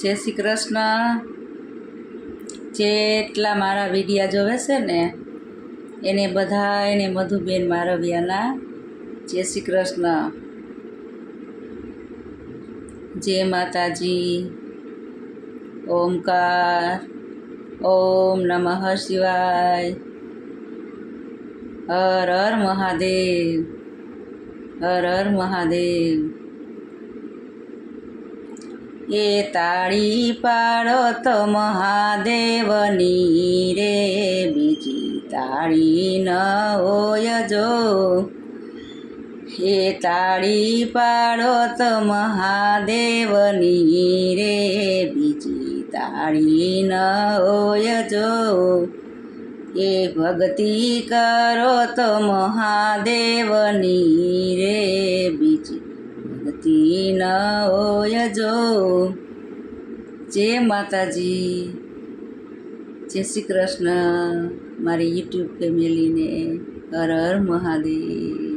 જય શ્રી કૃષ્ણ. જેટલા મારા વિડીયા જોવે છે ને એને બધાને મધુબેન મારવિયાના જય શ્રી કૃષ્ણ. જય માતાજી. ઓમકાર. ઓમ નમઃ શિવાય. હર હર મહાદેવ. હર હર મહાદેવ. એ તાળી પાડો તો મહાદેવની રે, બીજી તાળી ન હોય જો. એ તાળી પાડો તો મહાદેવની રે, બીજી તાળી ન હોય જો. એ ભક્તિ કરો તો મહાદેવની રે, બીજી ભક્તિ ન હોય જો. જય માતાજી. જય શ્રી કૃષ્ણ મારી યુટ્યુબ ફેમિલીને. હર હર મહાદેવ.